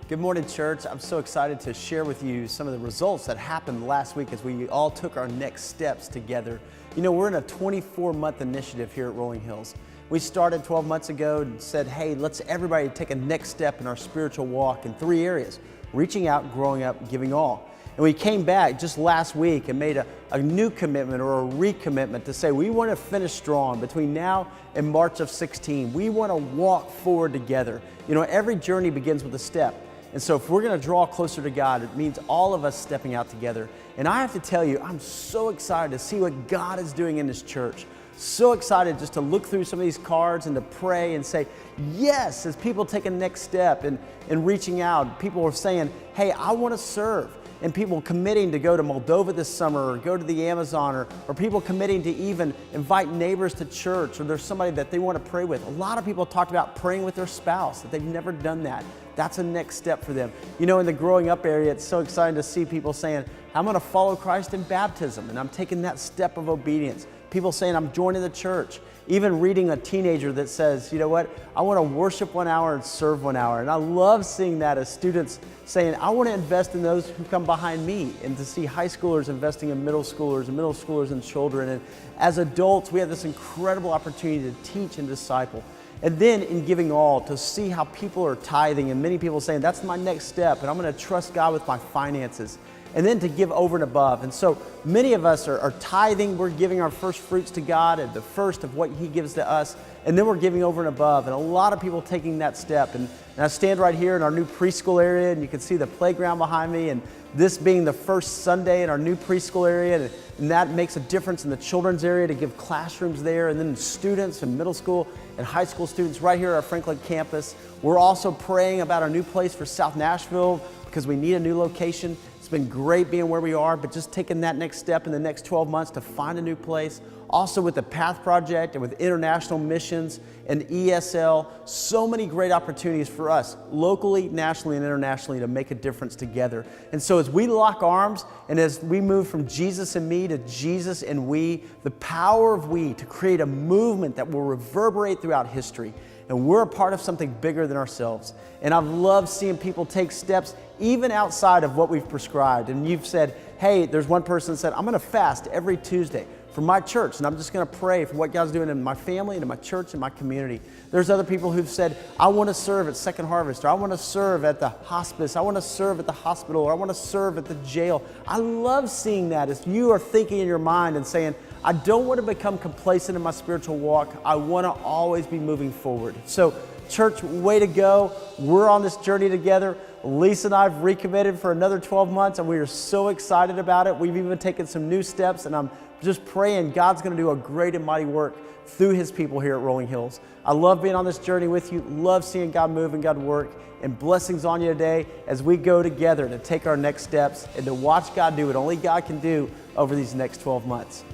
Good morning, church. I'm so excited to share with you some of the results that happened last week as we all took our next steps together. You know, we're in a 24-month initiative here at Rolling Hills. We started 12 months ago and said, hey, let's everybody take a next step in our spiritual walk in 3 areas: reaching out, growing up, giving all. And we came back just last week and made a new commitment or a recommitment to say we want to finish strong between now and March of 16. We want to walk forward together. You know, every journey begins with a step. And so if we're going to draw closer to God, it means all of us stepping out together. And I have to tell you, I'm so excited to see what God is doing in this church. So excited just to look through some of these cards and to pray and say, yes, as people take a next step in reaching out. People are saying, hey, I want to serve. And people committing to go to Moldova this summer or go to the Amazon, or people committing to even invite neighbors to church, or there's somebody that they want to pray with. A lot of people talked about praying with their spouse, that they've never done that. That's a next step for them. You know, in the growing up area, it's so exciting to see people saying, I'm going to follow Christ in baptism, and I'm taking that step of obedience. People saying, I'm joining the church. Even reading a teenager that says, you know what, I want to worship 1 hour and serve 1 hour. And I love seeing that as students saying, I want to invest in those who come behind me, and to see high schoolers investing in middle schoolers and middle schoolers in children. And as adults, we have this incredible opportunity to teach and disciple. And then in giving all, to see how people are tithing, and many people saying, that's my next step, and I'm going to trust God with my finances. And then to give over and above. And so many of us are tithing. We're giving our first fruits to God and the first of what He gives to us. And then we're giving over and above. And a lot of people taking that step. And I stand right here in our new preschool area, and you can see the playground behind me. And this being the first Sunday in our new preschool area, and that makes a difference in the children's area to give classrooms there. And then students and middle school and high school students right here at our Franklin campus. We're also praying about our new place for South Nashville because we need a new location. It's been great being where we are, but just taking that next step in the next 12 months to find a new place. Also with the PATH Project and with international missions and ESL, so many great opportunities for us locally, nationally, and internationally to make a difference together. And so as we lock arms and as we move from Jesus and me to Jesus and we, the power of we to create a movement that will reverberate throughout history. And we're a part of something bigger than ourselves. And I've loved seeing people take steps even outside of what we've prescribed. And you've said, hey, there's one person that said, I'm going to fast every Tuesday for my church, and I'm just going to pray for what God's doing in my family and in my church and my community. There's other people who've said, I want to serve at Second Harvest, or I want to serve at the hospice, I want to serve at the hospital, or I want to serve at the jail. I love seeing that as you are thinking in your mind and saying, I don't want to become complacent in my spiritual walk. I want to always be moving forward. So, church, way to go. We're on this journey together. Lisa and I have recommitted for another 12 months, and we are so excited about it. We've even taken some new steps, and I'm just praying God's going to do a great and mighty work through His people here at Rolling Hills. I love being on this journey with you. Love seeing God move and God work. And blessings on you today as we go together to take our next steps and to watch God do what only God can do over these next 12 months.